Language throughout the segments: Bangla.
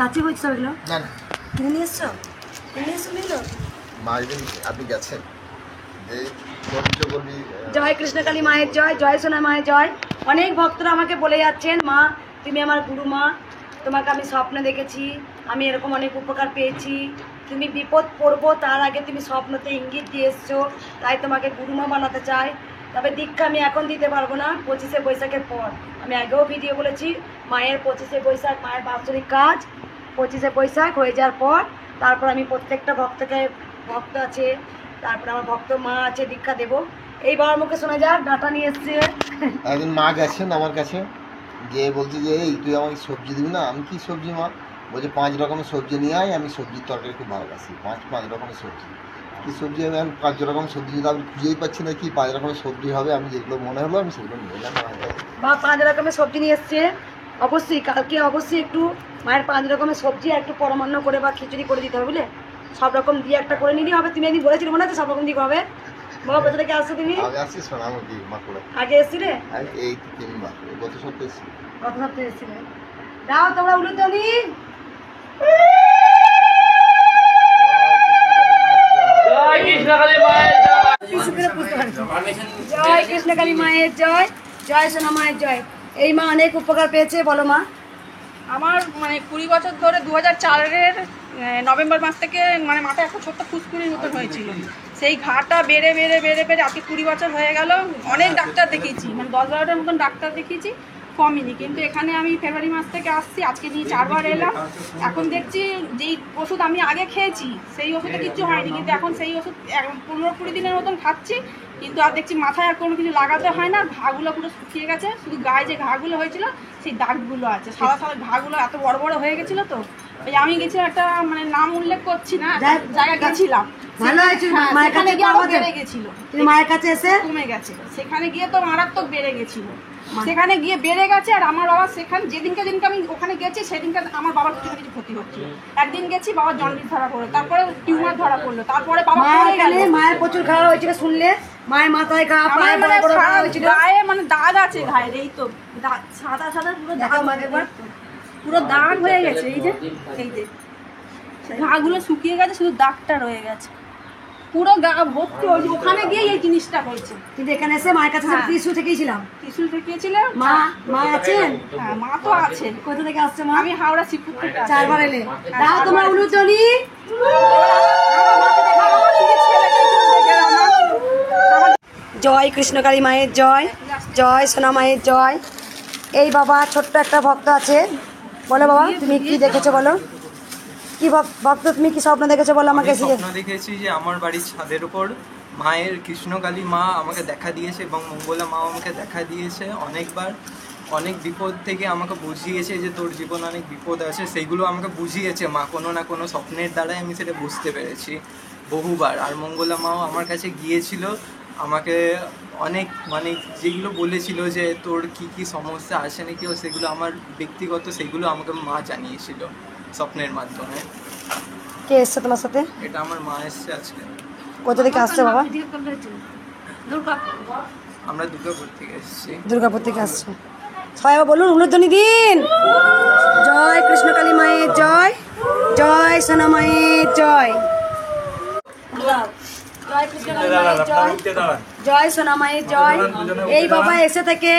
কাছে হচ্ছে এগুলো না না কিনে নিয়ে এসছো এগুলো মায়ের আপনি গেছেন যে জয় কৃষ্ণকালী মায়ের জয়, জয় সোনা মায়ের জয়। অনেক ভক্তরা আমাকে বলে যাচ্ছেন, মা তুমি আমার গুরু মা, তোমাকে আমি স্বপ্নে দেখেছি, আমি এরকম অনেক উপকার পেয়েছি, তুমি বিপদ পড়বো তার আগে তুমি স্বপ্নতে ইঙ্গিত দিয়ে এসছো, তাই তোমাকে গুরুমা বানাতে চাই। তবে দীক্ষা আমি এখন দিতে পারবো না, 25শে বৈশাখের পর। আমি আগেও ভিডিও বলেছি, মায়ের 25শে বৈশাখ মায়ের বাৎসরিক কাজ, 25শে বৈশাখ হয়ে যাওয়ার পর তারপর আমি প্রত্যেকটা ভক্তকে, ভক্ত আছে তারপরে আমার ভক্ত মা আছে, দীক্ষা দেবো। এই বাবার মুখে শোনা যাক, ডাটা নিয়ে এসছে। একদিন মা গেছেন আমার কাছে, যে বলছে যে এই তুই আমাকে সবজি দিবি না। আমি কি সবজি মা? বলছে 5 রকমের সবজি নিয়ে আয়, আমি সবজির তরকারি খুব ভালোবাসি। 5 রকমের সবজি, কী সবজি হবে? আমি 5 রকমের সবজি কিন্তু আমি খুঁজেই পাচ্ছি না কি 5 রকমের সবজি হবে। আমি যেগুলো মনে হলো আমি সেগুলো নিয়ে এলাম। বা 5 রকমের সবজি নিয়ে এসছে। অবশ্যই কালকে অবশ্যই একটু মায়ের 5 রকমের সবজি একটু পরমান্ন করে বা খিচুড়ি করে দিতে হবে, বুঝলে? সব রকম দিয়ে একটা করে নিলেই হবে। তুমি একদিন বলেছিলে মনে আছে সব রকম দিয়ে হবে? বাবা কোথা থেকে আসছো তুমি? আগে আসছি সোনামুখী মাকুড়া। আগে এসছিলে? এই 3 বার, গত সপ্তাহে এসেছি। গত সপ্তাহে এসছিলে। দাও তোমরা উলুধ্বনি। জয় কৃষ্ণকালী মায়ের জয় কৃষ্ণকালী মায়ের জয়, জয় সোনা মায়ের জয়। এই মা অনেক উপকার পেয়েছে, বলো মা। আমার মানে 20 বছর ধরে 2004-এর নভেম্বর মাস থেকে মানে মাথায় একটা ছোট্ট ফুসকুড়ির মতন হয়েছিল। সেই ঘাটা বেড়ে বেড়ে বেড়ে বেড়ে আজকে 20 বছর হয়ে গেল। অনেক ডাক্তার দেখিয়েছি, মানে 10-12টার মতন ডাক্তার দেখিয়েছি, কমেনি। কিন্তু এখানে আমি ফেব্রুয়ারি মাস থেকে আসছি, আজকে নিয়ে 4 বার এলাম। এখন দেখছি যেই ওষুধ আমি আগে খেয়েছি সেই ওষুধে কিচ্ছু হয়নি, কিন্তু এখন সেই ওষুধ 15-20 দিনের মতন খাচ্ছি, কিন্তু আর দেখছি মাথায় আর কোনো কিছু লাগাতে হয় না। ঘাগুলো পুরো শুকিয়ে গেছে, শুধু গায়ে যে ঘাগুলো হয়েছিল সেই দাগগুলো আছে, সাদা সাদা ঘাগুলো এত বড় বড় হয়ে গেছিলো। তো ওই আমি গেছিলাম একটা, মানে নাম উল্লেখ করছি না, জায়গায় গেছিলাম, ভালো হয়েছে মায়ের কাছে বেড়ে গেছিল, মায়ের কাছে এসে কমে গেছে। সেখানে গিয়ে তো মারাত্মক বেড়ে গেছিল, সেখানে গিয়ে বেড়ে গেছে। আর আমার বাবা সেখানে যেদিনকে আমি ওখানে গেছি সেদিনকে আমার বাবার কিছু কিছু ক্ষতি হচ্ছিল। একদিন গেছি বাবার জন্ডিস ধরা পড়লো, তারপরে টিউমার ধরা পড়লো, তারপরে বাবা মায়ের প্রচুর খারাপ হয়েছিল শুনলে, মায়ের মাথায় ঘা, পায়ে হয়েছিল, গায়ে মানে দাগ আছে গায়ের, এই তো সাদা সাদা পুরো দাগ, পুরো দাগ হয়ে গেছে। এই যে ঘাগুলো শুকিয়ে গেছে, শুধু দাগটা রয়ে গেছে, পুরো গা ভর্তি। ওখানে গিয়ে এই জিনিসটা হয়েছে, কিন্তু এখানে এসে মায়ের কাছে ত্রিশূল থেকেছিলাম। ত্রিশূল ঠেকিয়েছিলাম। মা আছেন? হ্যাঁ, মা তো আছে। কোথা থেকে আসছে মা? আমি হাওড়া শিবপুর থেকে। 4 বার এলে। দাও তোমরা উলুধ্বনি। জয় কৃষ্ণকালী মায়ের জয়, জয় সোনা মায়ের জয়। এই বাবা ছোট্ট একটা ভক্ত আছে, বলো বাবা তুমি কি দেখেছো বলো, কি ভক্ত তুমি কি স্বপ্ন দেখেছো বলো আমাকে। স্বপ্ন দেখেছি যে আমার বাড়ির ছাদের উপর মায়ের কৃষ্ণকালী মা আমাকে দেখা দিয়েছে এবং মঙ্গলা মা আমাকে দেখা দিয়েছে অনেকবার। অনেক বিপদ থেকে আমাকে বুঝিয়েছে যে তোর জীবন অনেক বিপদ আছে, সেইগুলো আমাকে বুঝিয়েছে মা কোনো না কোনো স্বপ্নের দ্বারাই আমি সেটা বুঝতে পেরেছি বহুবার। আর মঙ্গলা মাও আমার কাছে গিয়েছিল, আমাকে অনেক মানে যেগুলো বলেছিল যে তোর কি কি সমস্যা আসে নাকি, ও সেগুলো আমার ব্যক্তিগত সেগুলো আমাকে মা জানিয়েছিল স্বপ্নের মাধ্যমে। কে এসছে তোমার সাথে? এটা আমার মা এসছে আজকে। কোথা থেকে আসছে বাবা? আমরা দুর্গাপুর থেকে এসেছি। দুর্গাপুর থেকে আসছে। সবাই বলুন উলুধ্বনি দিন। জয় কৃষ্ণকালী মায়ের জয়, জয় সোনা মায়ের জয়। জয় কৃষ্ণকালী মায়ের জয়, জয় সোনা মায়ের জয়। এই বাবা এসে থেকে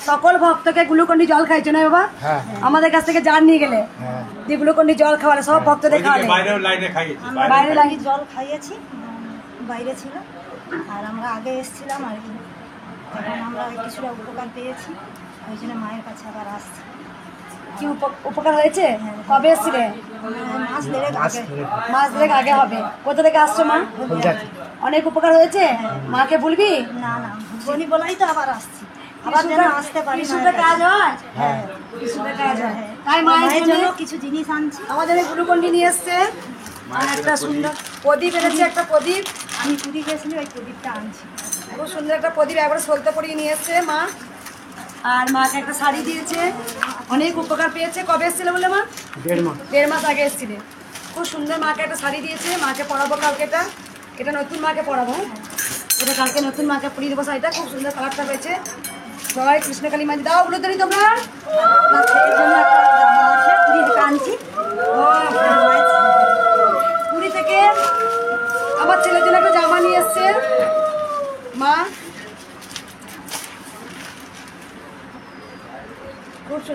সকল ভক্তকে গ্লুকন্ডি জল খাইছো না বাবা? আমাদের কাছ থেকে জার নিয়ে গেলে দিয়ে গ্লুকন্ডি জল খাওয়ালে সব ভক্তদের খাওয়ালে। বাইরে লাগে জল খাইয়েছি, বাইরে ছিল আর আমরা আগে এসেছিলাম আর কি, তখন আমরা কিছুটা উপকার পেয়েছি, ওই জন্য মায়ের কাছে আবার আসছি। কি উপকার হয়েছে? কবে এসছিলে? মাস দেড়েক আগে হবে। কোথা থেকে আসছো মা? অনেক উপকার হয়েছে, মাকে বলবি? না না বলি বলাই তো আবার আসছি, আবার যেন আসতে পারি। কাজ হয়, কাজ হয়। তাই মায়ের জন্য কিছু জিনিস আনছি। আমাদের গ্লুকন্ডি নিয়ে এসছে, একটা সুন্দর প্রদীপ এনেছে, একটা প্রদীপ আমি পুরী গেছিলি, ওই প্রদীপটা আনছি। খুব সুন্দর একটা প্রদীপ একবার সলতে পরিয়ে নিয়ে এসছে মা। আর মাকে একটা শাড়ি দিয়েছে, অনেক উপকার পেয়েছে। কবে এসেছিল বলে মা? 1.5 মাস আগে এসেছিলে। খুব সুন্দর মাকে একটা শাড়ি দিয়েছে, মাকে পরাবো কালকে। এটা নতুন মাকে পরাবো, এটা কালকে নতুন মাকে পরিয়ে দেবো শাড়িটা। খুব সুন্দর কালারটা হয়েছে। জয় কৃষ্ণকালী মা। দাও উলুধ্বনি তোমরা। জন্য একটা জামা আছে, পুরী থেকে আনছি,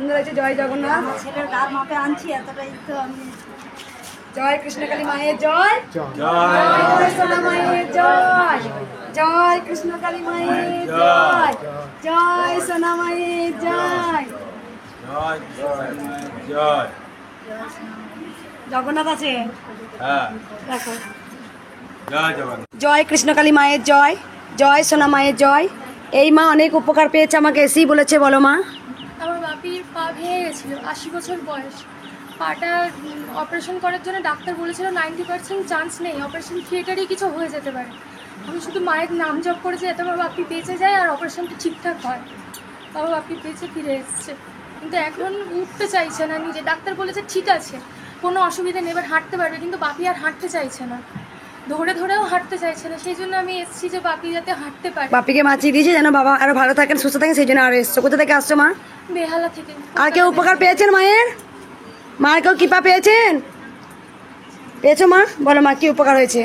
সুন্দর হয়েছে। জয় জগন্নাথ। আমার ছেলের গার মাপে আনছি, এতটাই তো আমি। জয় কৃষ্ণকালী মায়ের জয়, জয় সোনা মায়ের জয়, জয় কৃষ্ণকালী মায়ের জয়, জয় সোনা মায়ের জয়। জগন্নাথ আছে, দেখো। জয় কৃষ্ণকালী মায়ের জয়, জয় সোনা মায়ের জয়। এই মা অনেক উপকার পেয়েছে, আমাকে এসেই বলেছে। বলো মা। আমার বাপির পা ভেঙে গেছিলো, 80 বছর বয়স। পাটা অপারেশন করার জন্য ডাক্তার বলেছিল 90% চান্স নেই, অপারেশন থিয়েটারেই কিছু হয়ে যেতে পারে। আমি শুধু মায়ের নাম জপ করেছি যাতে আমার বাপি বেঁচে যায় আর অপারেশনটা ঠিকঠাক হয়। আমার বাপি বেঁচে ফিরে এসছে, কিন্তু এখন উঠতে চাইছে না নিজে। ডাক্তার বলেছে ঠিক আছে, কোনো অসুবিধা নেই, এবার হাঁটতে পারবে, কিন্তু বাপি আর হাঁটতে চাইছে না, ধরে ধরেও হাঁটতে চাইছে না। সেই জন্য আমি এসেছি যে বাপি যাতে হাঁটতে পারে। বাপিকে বাঁচিয়ে দিয়েছে যেন বাবা আরো ভালো থাকেন, সুস্থ থাকেন, সেই জন্য আরো এসছো। কোথা থেকে আসছো মা? বেহালা থেকে। আর কেউ উপকার পেয়েছেন মায়ের? মার কেউ কৃপা পেয়েছেন? পেয়েছো মা? বলো মা কি উপকার হয়েছে?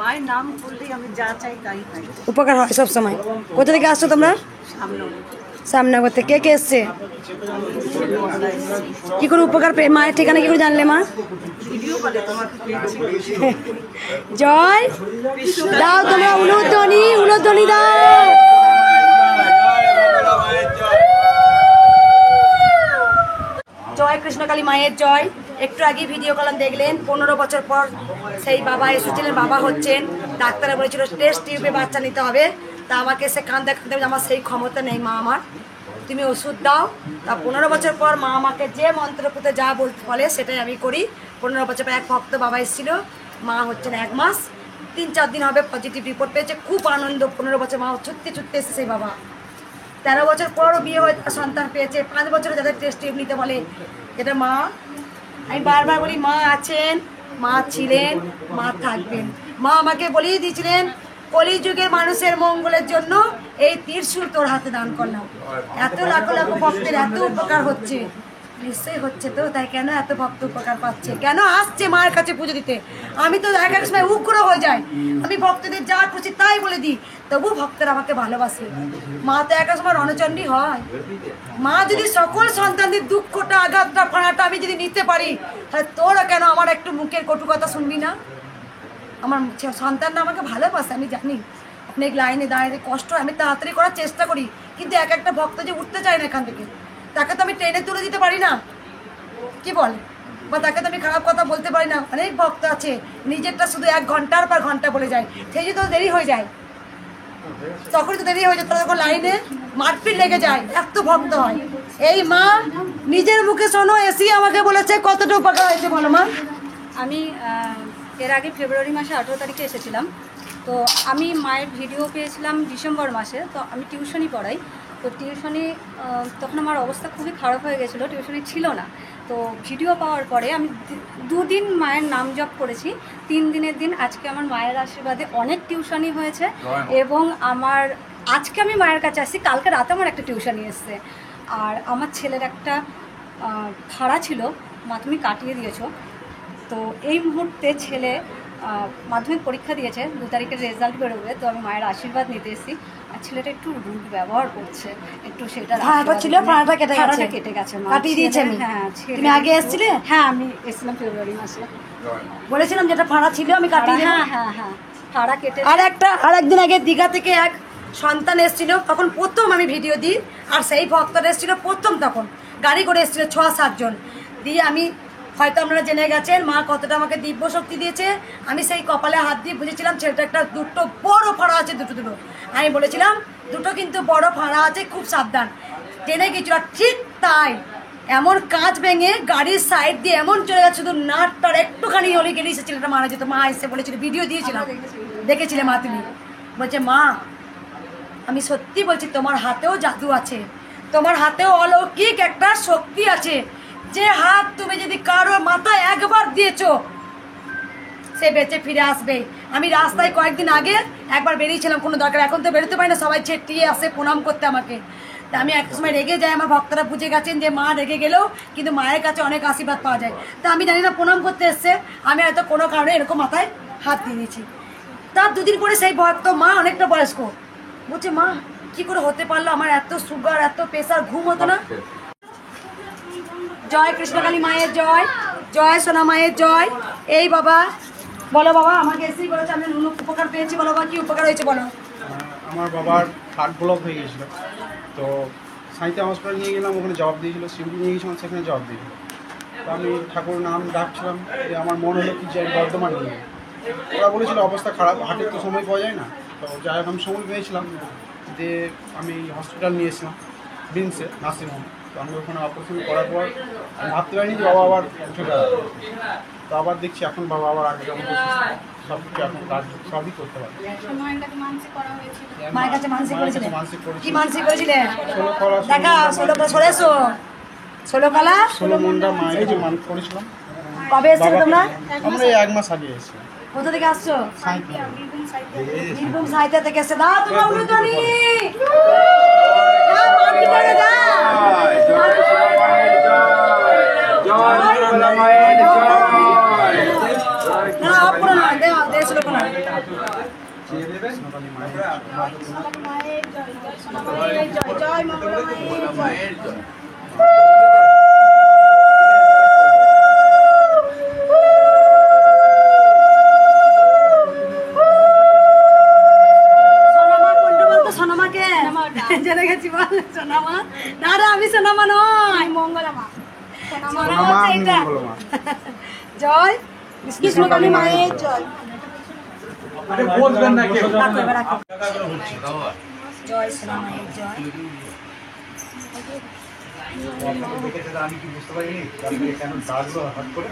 মায়ের নাম করলেই আমি যা চাই তাই পাই। উপকার হয় সব সময়। কোথা থেকে আসছো তোমরা? সামনগর থেকে। কে কে এসছে? কি করে উপকার পেয়ে মায়ের ঠিকানা কি করে জানলে মা? জয় দাও তোমরা, উলুধ্বনি, উলুধ্বনি দাও। জয় কৃষ্ণকালী মায়ের জয়। একটু আগে ভিডিও কলম দেখলেন, 15 বছর পর সেই বাবা এসেছিলেন, বাবা হচ্ছেন। ডাক্তাররা বলেছিল টেস্ট টিউবে বাচ্চা নিতে হবে। তা আমাকে সে কাঁদতে কাঁদতে আমার সেই ক্ষমতা নেই মা, আমার তুমি ওষুধ দাও। তা 15 বছর পর মা আমাকে যে মন্ত্রপুতে যা বলে সেটাই আমি করি। 15 বছর পর এক ভক্ত বাবা এসেছিল, মা হচ্ছেন 1 মাস 3-4 দিন হবে পজিটিভ রিপোর্ট পেয়েছে। খুব আনন্দ। 15 বছর মা ছুটতে ছুটতে এসে সেই বাবা 13 বছর পরও বিয়ে হয়ে সন্তান পেয়েছে। 5 বছরে যাদের টেস্ট টিউব নিতে বলে, এটা মা। আমি বারবার বলি মা আছেন, মা ছিলেন, মা থাকবেন। মা আমাকে বলেই দিয়েছিলেন কলিযুগের মানুষের মঙ্গলের জন্য এই ত্রিশূল তোর হাতে দান করলাম। এত লাখ লাখ ভক্তের এত উপকার হচ্ছে, নিশ্চয়ই হচ্ছে তো। তাই কেন এত ভক্ত উপকার পাচ্ছে, কেন আসছে মায়ের কাছে পুজো দিতে? আমি তো এক এক সময় উগ্র হয়ে যাই, আমি ভক্তদের যা খুশি তাই বলে দিই, তবু ভক্তরা আমাকে ভালোবাসে। মা তো এক এক সময় রণচণ্ডী হয়। মা যদি সকল সন্তানদের দুঃখটা, আঘাতটা, ফাঁড়াটা আমি যদি নিতে পারি, তাহলে তোরা কেন আমার একটু মুখের কটু কথা শুনবি না? আমার সন্তানরা আমাকে ভালোবাসে, আমি জানি। অনেক লাইনে দাঁড়িয়ে কষ্ট, আমি তাড়াতাড়ি করার চেষ্টা করি, কিন্তু এক একটা ভক্ত যে উঠতে চায় না এখান থেকে, তাকে তো আমি ট্রেনে তুলে দিতে পারি না, কি বল? বা তাকে তো আমি খারাপ কথা বলতে পারি না। অনেক ভক্ত আছে নিজেরটা শুধু 1 ঘন্টার পর ঘন্টা বলে যায়, সেই যে তো দেরি হয়ে যায়, তখনই তো দেরি হয়ে যায়। তখন লাইনে মারপিট লেগে যায়, এত ভক্ত হয়। এই মা নিজের মুখে শোনো, এসি আমাকে বলেছে কতটা উপকার হয়েছে। বলো মা। আমি এর আগে ফেব্রুয়ারি মাসে 18 তারিখে এসেছিলাম। তো আমি মায়ের ভিডিও পেয়েছিলাম ডিসেম্বর মাসে। তো আমি টিউশনি পড়াই, তো টিউশনি তখন আমার অবস্থা খুবই খারাপ হয়ে গেছিলো, টিউশনি ছিল না। তো ভিডিও পাওয়ার পরে আমি 2 দিন মায়ের নাম জপ করেছি। 3 দিনের দিন আজকে আমার মায়ের আশীর্বাদে অনেক টিউশনি হয়েছে। এবং আমার আজকে আমি মায়ের কাছে আসছি, কালকে রাতে আমার একটা টিউশনি এসছে। আর আমার ছেলের একটা ভাড়া ছিল, মা তুমি কাটিয়ে দিয়েছো। তো এই মুহূর্তে ছেলে মাধ্যমিক পরীক্ষা দিয়েছে, 2 তারিখের রেজাল্ট বেরোবে। তো আমি মায়ের আশীর্বাদ নিতে এসেছি। আর ছেলেটা একটু রুড ব্যবহার করছে, একটু সেটা ছিল, ফাড়াটা কেটে গেছে। কাটিয়ে দিয়েছে আমি। হ্যাঁ, তুমি আগে এসেছিলে? হ্যাঁ, আমি এসেছিলাম ফেব্রুয়ারি মাসে। বলেছিলাম যেটা ফাড়া ছিল আমি কাটিয়ে দিলাম। হ্যাঁ হ্যাঁ হ্যাঁ, ফাড়া কেটে। আর একদিন আগে দীঘা থেকে এক সন্তান এসেছিল, তখন প্রথম আমি ভিডিও দিই। আর সেই ভক্তরা এসেছিল প্রথম, তখন গাড়ি করে এসেছিল 6-7 জন। দিয়ে আমি, হয়তো আপনারা জেনে গেছেন মা কতটা আমাকে দিব্য শক্তি দিয়েছে। আমি সেই কপালে হাত দিয়ে বুঝেছিলাম ছেলেটা একটা দুটো বড় ফাড়া আছে, দুটো। আমি বলেছিলাম দুটো কিন্তু বড় ফাড়া আছে, খুব সাবধান। ট্রেনে গেছিল, ঠিক তাই এমন কাঁচ ভেঙে গাড়ির সাইড দিয়ে এমন চলে গেছে, শুধু নাটটার একটুখানি হলে গেলেই সে ছেলেটা মারা যেত। মা এসে বলেছিল, ভিডিও দিয়েছিলাম, দেখেছিলে মা তুমি? বলছে মা আমি সত্যি বলছি, তোমার হাতেও জাদু আছে, তোমার হাতেও অলৌকিক একটা শক্তি আছে। যে হাত তুমি যদি কারো মাথায় একবার দিয়েছো, সে বেঁচে ফিরে আসবে। আমি রাস্তায় কয়েকদিন আগে একবার বেরিয়েছিলাম কোনো দরকার, এখন তো বেরোতে পারি না, সবাই ছেটিয়ে আসে প্রণাম করতে আমাকে। তা আমি এক সময় রেগে যাই, আমার ভক্তরা বুঝে গেছেন যে মা রেগে গেলেও কিন্তু মায়ের কাছে অনেক আশীর্বাদ পাওয়া যায়। তা আমি জানি না প্রণাম করতে এসছে, আমি হয়তো কোনো কারণে এরকম মাথায় হাত দিয়ে দিয়েছি। তার 2 দিন পরে সেই ভক্ত মা, অনেকটা বয়স্ক, বলছে মা কি করে হতে পারলো, আমার এত সুগার, এত প্রেশার, ঘুম হতো না। জয় কৃষ্ণকালী মায়ের জয়, জয় সোনা মায়ের জয়। এই বাবা বলো বাবা, আমাকে এসেই বলেছে আমি অনেক উপকার পেয়েছি, বলো বাবা কি উপকার হয়েছে বলো। আমার বাবার হার্ট ব্লক হয়ে গেছিলো, তো সাঁইতে হসপিটাল নিয়ে গেলাম, ওখানে জবাব দিয়েছিলো, শিউলি নিয়ে গেছিলাম, সেখানে জবাব দিয়েছিলো। তো আমি ঠাকুর নাম ডাকছিলাম, যে আমার মন হলো কি যে আমি বর্ধমান নিয়ে যাই। ওরা বলেছিল অবস্থা খারাপ, হাটের তো সময় পাওয়া যায় না। তো যাই হোক আমি সময় পেয়েছিলাম, যে আমি হসপিটাল নিয়ে এসেছিলাম বিনসে নার্সিংহোম। তো আমি ওখানে অপারেশন করার পর আমি ভাবতে পারিনি যে বাবা আবার উঠে দাঁড়াবে। তো আবার দেখছি এখন বাবা আবার আগে যেমন সব কিছু এখন কাজ সবই করতে পারে। মায়ের কাছে মানসিক করেছিলেন? মানসিক করেছি, কি মানসিক করেছিলেন? 16 কলা, দেখা 16 কলা সরেছো, 16 কলা 16 মন্ডা মায়ের যে মান করেছিলাম। কবে এসেছো তোমরা? আমরা এই 1 মাস আগে এসেছি। কোথা থেকে আসছো? সাঁইতে। বীরভূম সাহিত্য থেকে এসে দাও তোমরা উলুধ্বনি। দাও, মাটি করে দাও। না, অফ করো না, দেও, দে 16 কলা। জয় মঙ্গলা মায়ের জয়। সোনামাকে জেনে গেছি বল, সোনামা। না না, আমি সোনামা নয়, মঙ্গলা মা। সোনামা হচ্ছে এটা। জয় কৃষ্ণকালী মায়ের জয়। জয় সোনা মায়ের জয়। আমি কি বুঝতে পারিনি কেন ডাকলো হাত করে।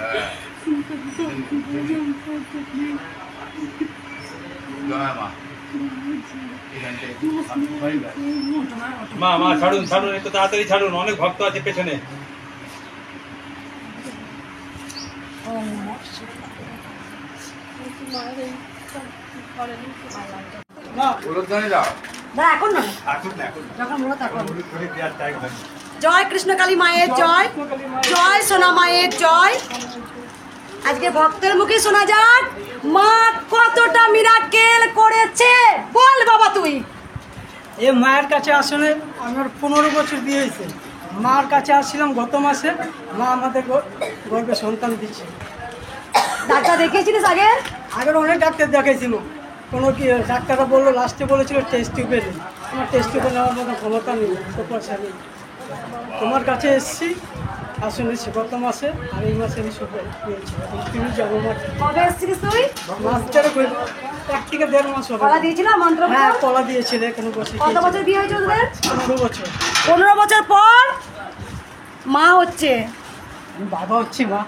মা মা ছাড়ুন ছাড়ুন, একটু তাড়াতাড়ি ছাড়ুন, অনেক ভক্ত আছে পেছনে। এখন না, যখন বলো তখন। জয় কৃষ্ণকালী মায়ের জয়, জয় সোনা মায়ের জয়। আজকে ভক্তের মুখে শোনা যাক মা কতটা মিরাকেল করেছে। বল বাবা তুই। এই মায়ের কাছে আসলে আমার 15 বছর বিয়ে হয়েছে। মার কাছে আসছিলাম গত মাসে, মা আমাদের গর্ভে সন্তান দিচ্ছে। ডাক্তার দেখিয়েছিলিস আগে? আগের অনেক ডাক্তার দেখাইছিল, কোনো কি ডাক্তাররা বললো, লাস্টে বলেছিল টেস্ট টিউবে নেই। আমার টেস্ট টিউবে নেওয়ার মতো ক্ষমতা নেই, তো পয়সা নেই। তোমার কাছে এসেছি, আসুন এসেছি গত মাসে, আর এই মাসে আমি সুখ পেয়েছি। তুমি যাবো কবে এসেছিলিস তুই? মাস ধরে 1 থেকে 1.5 মাস হবে। কলা দিয়েছিলাম মন্ত্র? হ্যাঁ, কলা দিয়েছিল এখানে বসে। কত বছর বিয়ে হয়েছে তোদের? 15 বছর। 15 বছর পর মা হচ্ছে। বাবা হচ্ছি মা।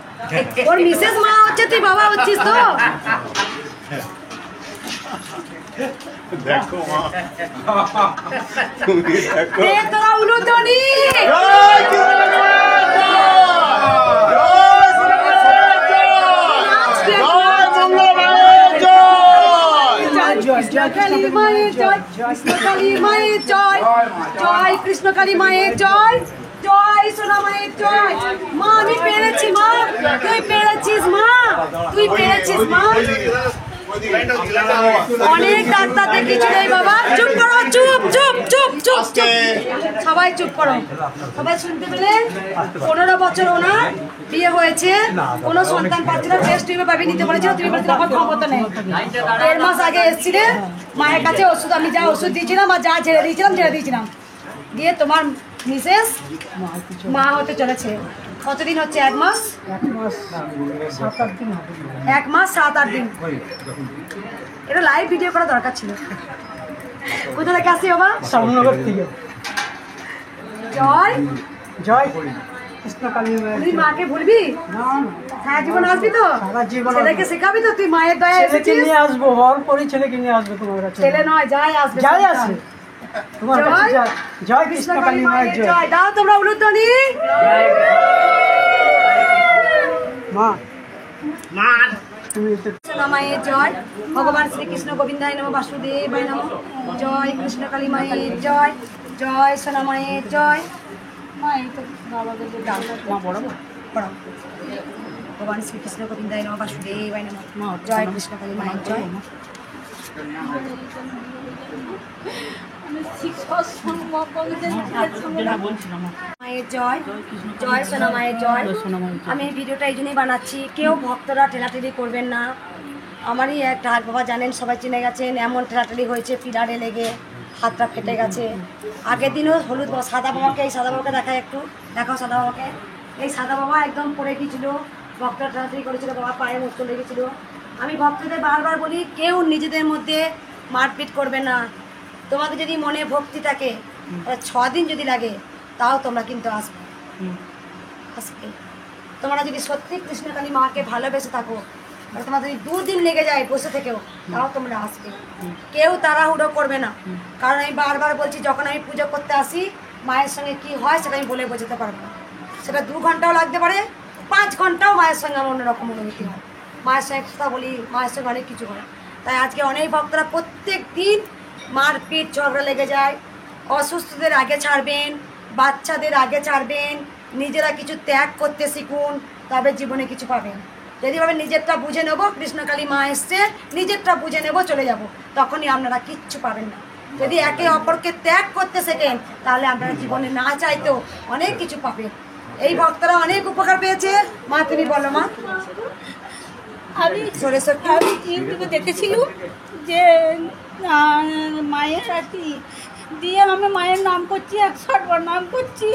ওর মিসেস মা হচ্ছে, তুই বাবা হচ্ছিস তো? দেখো মা, দে তোরা উলুধ্বনি। কৃষ্ণকালী মায়ের জয়, কৃষ্ণকালী মায়ের জয়, জয় কৃষ্ণকালী মায়ের জয়, জয় সোনা মায়ের জয়। মা আমি পেরেছি মা, তুই পেরেছিস মা, তুই পেরেছিস মা। অনেক ডাক্তার দেখিয়েছিল এই বাবা। চুপ করো, চুপ চুপ চুপ চুপ চুপ, সবাই চুপ করো। সবাই শুনতে পেলেন? 15 বছর ওনার বিয়ে হয়েছে, কোনো সন্তান পাচ্ছে না, টেস্ট টিউবে পাবি নিতে বলেছিল, তুমি বলেছিল আমার ক্ষমতা নেই। 1.5 মাস আগে এসেছিলে মায়ের কাছে, ওষুধ আমি যা ওষুধ দিয়েছিলাম আর যা ছেড়ে দিয়েছিলাম, দিয়ে তোমার মিসেস মা হতে চলেছে। কতদিন হচ্ছে? 1 মাস 7-8 দিন হবে। 1 মাস 7-8 দিন। এটা লাইভ ভিডিও করা দরকার ছিল। কোথা থেকে আসি বাবা? শ্যামনগর থেকে। জয় জয় কৃষ্ণকালী মায়ের। তুই মাকে ভুলবি? না না, সারা জীবন আসবি তো? সারা জীবন ছেলেকে শেখাবি তো? তুই মায়ের দয়া ছেলেকে এসেছিস। নিয়ে আসবো, হওয়ার পরই ছেলেকে নিয়ে আসবো তোমার কাছে। ছেলে নয়, যাই আসবে। যাই আছে তোমার কাছে। জয় জয় কৃষ্ণকালী মায়ের জয়। দাও তোমরা উলুধ্বনি। মা মা তুমি সোনা মায়ের জয়, ভগবান শ্রীকৃষ্ণ গোবিন্দায় নমঃ, বাসুদেবায় নমঃ। জয় কৃষ্ণকালী মায়ের জয়, জয় সোনা মায়ের জয়। মা এই তো বাবাকে মা পড়াবো, পড়াও। ভগবান শ্রীকৃষ্ণ গোবিন্দায় নমঃ, বাসুদেবায় নমঃ। জয় কৃষ্ণকালী মায়ের জয়। মায়ের জয়, জয় সোনা মায়ের জয়। আমি এই ভিডিওটা এই জন্যই বানাচ্ছি, কেউ ভক্তরা ঠেলাঠেলি করবেন না। আমারই এক ঠাক বাবা জানেন, সবাই চিনে গেছেন, এমন ঠেলাঠেলি হয়েছে পিলারে লেগে হাতটা ফেটে গেছে। আগের দিনও হলুদ সাদা বাবাকে, এই সাদা বাবাকে দেখায় একটু, দেখাও সাদা বাবাকে। এই সাদা বাবা একদম পড়ে গিয়েছিল, ভক্তরা ঠেলাঠেলি করেছিল, বাবা পায়ে মুখ চলে গেছিলো। আমি ভক্তদের বারবার বলি, কেউ নিজেদের মধ্যে মারপিট করবে না। তোমাদের যদি মনে ভক্তি থাকে, 6 দিন যদি লাগে তাও তোমরা কিন্তু আসবে। তোমরা যদি সত্যি কৃষ্ণকালী মাকে ভালোবেসে থাকো, তোমার যদি 2 দিন লেগে যায় বসে থেকেও, তাও তোমরা আসবে। কেউ তাড়াহুড়ো করবে না, কারণ আমি বারবার বলছি, যখন আমি পুজো করতে আসি মায়ের সঙ্গে কি হয় সেটা আমি বলে বোঝাতে পারবো না। সেটা 2 ঘন্টাও লাগতে পারে, 5 ঘন্টাও মায়ের সঙ্গে আমার অন্যরকম অনুভূতি হয়। মায়ের সঙ্গে কথা বলি, মায়ের সঙ্গে অনেক কিছু হয়। তাই আজকে অনেক ভক্তরা প্রত্যেক দিন মারপিট ঝগড়া লেগে যায়। অসুস্থদের আগে ছাড়বেন, বাচ্চাদের আগে ছাড়বেন, নিজেরা কিছু ত্যাগ করতে শিখুন, তবে জীবনে কিছু পাবেন। যদি ভাবে নিজেরটা বুঝে নেবো, কৃষ্ণকালী মা এসছে, নিজেরটা বুঝে নেবো, চলে যাব, তখনই আপনারা কিচ্ছু পাবেন না। যদি একে অপরকে ত্যাগ করতে শেখেন, তাহলে আপনারা জীবনে না চাইতেও অনেক কিছু পাবেন। এই ভক্তরা অনেক উপকার পেয়েছে। মা তুমি বলো মা। আমি ইউটিউবে দেখেছিলাম যে মায়ের আর কি দিয়ে আমি মায়ের নাম করছি, 100 বার নাম করছি,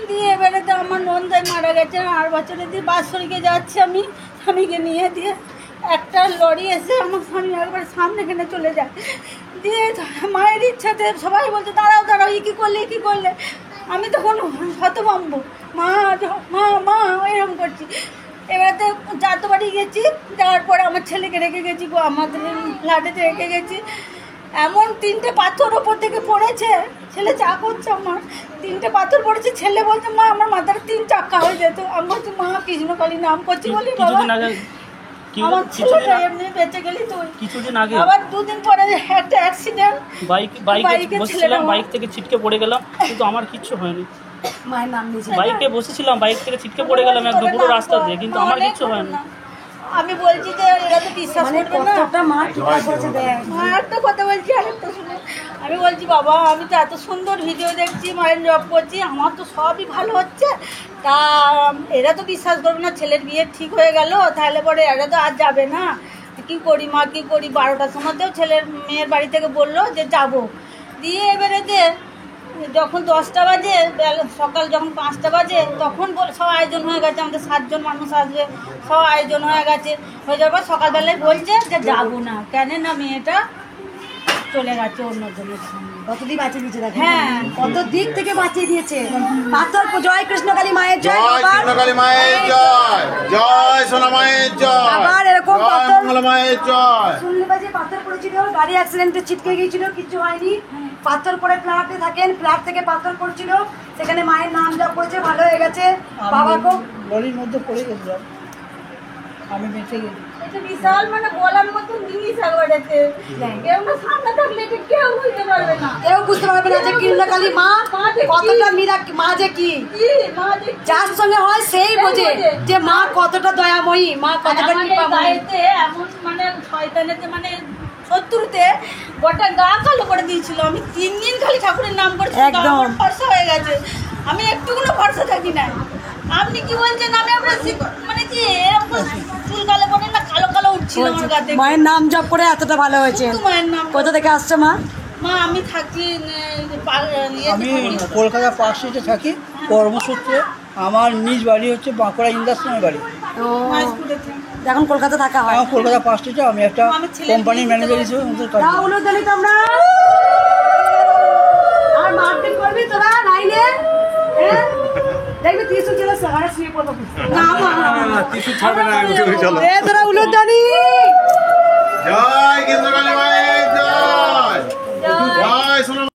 দিয়ে এবারে তো আমার নন্দাই মারা গেছে 8 বছরে, দিয়ে বাৎসরিকে যাচ্ছি আমি স্বামীকে নিয়ে, দিয়ে একটা লরি এসে আমার স্বামী একবার সামনে কেনে চলে যায়। দিয়ে মায়ের ইচ্ছাতে সবাই বলছে দাঁড়াও দাঁড়াও, কী করলে কী করলে। আমি তখন হতভম্ব, মা মা মা এরকম করছি। এবারে যাতে বাড়ি গেছি, যাওয়ার পরে আমার ছেলেকে রেখে গেছি, আমাদের ফ্ল্যাটেতে রেখে গেছি। এমন 3টে পাথর ওপর থেকে পড়েছে, ছেলে চা করছে, আমার 3টে পাথর পড়েছে। ছেলে বলছে মা আমার মাথার 3 চাক্কা হয়ে যেত। আমি বলছি মা কৃষ্ণকালী নাম করছি বলি বাবা, আমার ছেলেটা এমনি বেঁচে গেলি তুই। কিছুদিন আগে আবার 2 দিন পরে একটা অ্যাক্সিডেন্ট, বাইকে বসেছিলাম, বাইক থেকে ছিটকে পড়ে গেলাম, কিন্তু আমার কিচ্ছু হয়নি। মায়ের নাম নিয়েছে, বাইকে বসেছিলাম, বাইক থেকে ছিটকে পড়ে গেলাম একদম পুরো রাস্তা দিয়ে, কিন্তু আমার কিচ্ছু হয়নি। আমি বলছি যে এরা তো বিশ্বাস করবে না। মা একটা কথা বলছি, আরেকটা শুনে। আমি বলছি বাবা, আমি তো এত সুন্দর ভিডিও দেখছি, মায়ের জব করছি, আমার তো সবই ভালো হচ্ছে, তা এরা তো বিশ্বাস করবে না। ছেলের বিয়ে ঠিক হয়ে গেল, তাহলে পরে এরা তো আর যাবে না, কী করি মা কী করি। 12টার সময়তেও ছেলের মেয়ের বাড়ি থেকে বললো যে যাবো। দিয়ে এবারে যে যখন 10টা বাজে, সকাল যখন 5টা বাজে, তখন সব আয়োজন হয়ে গেছে, আমাদের 7 জন মানুষ আসবে, সব আয়োজন হয়ে গেছে। হয়ে যাওয়ার পর সকালবেলায় বলছে যে যাবো না, কেন না মেয়েটা চলে গেছে অন্যজনের সঙ্গে। কতদিন বাঁচিয়ে দিয়েছে দেখো, হ্যাঁ কত দিক থেকে বাঁচিয়ে দিয়েছে। পাথর জয় কৃষ্ণকালী মায়ের জয়, কৃষ্ণকালী মায়ের জয়, জয় সোনা মায়ের জয়, আবার এরকম পাথর মঙ্গলা মায়ের জয়। শুনলে যে পাথর পড়েছিল, গাড়ি অ্যাক্সিডেন্টে ছিটকে গিয়েছিল, কিছু হয়নি। পাথর পরে ফ্ল্যাটে থাকেন, ফ্ল্যাট থেকে পাথর পড়ছিল, সেখানে মায়ের নাম জপ করেছে, ভালো হয়ে গেছে। বাবাকে লরির মধ্যে পড়ে গেছিলাম, আমি বেঁচে গেছি। বিশাল মানে বলার মতন জিনিস একবারেতে, কেউ না সামনে থাকলে এটা কেউ বুঝতে পারবে না, কেউ বুঝতে পারবে না যে কৃষ্ণকালী মা কতটা মীরা, মা যে কি, যার সঙ্গে হয় সেই বোঝে যে মা কতটা দয়াময়ী, মা কতটা কৃপাময়ী। এমন মানে শয়তানেতে মানে শত্রুতে গোটা গা কালো করে দিয়েছিল। আমি 3 দিন খালি ঠাকুরের নাম করছি, একদম ফর্সা হয়ে গেছে। আমি একটুকুনো ফর্সা থাকি না। আপনি কি বলছেন? আমি আপনার মানে কি এরকম চুল কালো করে না, কালো কালো উঠছিল আমার গাতে। মায়ের নাম জপ করে এতটা ভালো হয়েছে। মায়ের নাম কোথা থেকে আসছো মা? মা আমি থাকি, আমি কলকাতা 5 স্ট্রিটে থাকি কর্মসূত্রে। আমার নিজ বাড়ি হচ্ছে বাঁকুড়া ইন্ডাস্ট্রিয়াল বাড়ি। এখন কলকাতা থাকা হয়? কলকাতা 5 স্ট্রিটে আমি একটা কোম্পানির ম্যানেজার হিসেবে কাজ করি। তোমরা আর মারপিট করবি তোরা লাইনে, দেখবি ত্রিশু ছেলে সবাই শুয়ে পড়বো। না না ত্রিশু ছাড়বে না, চলো তোরা উলুধ্বনি। জয় কৃষ্ণকালী মায়ের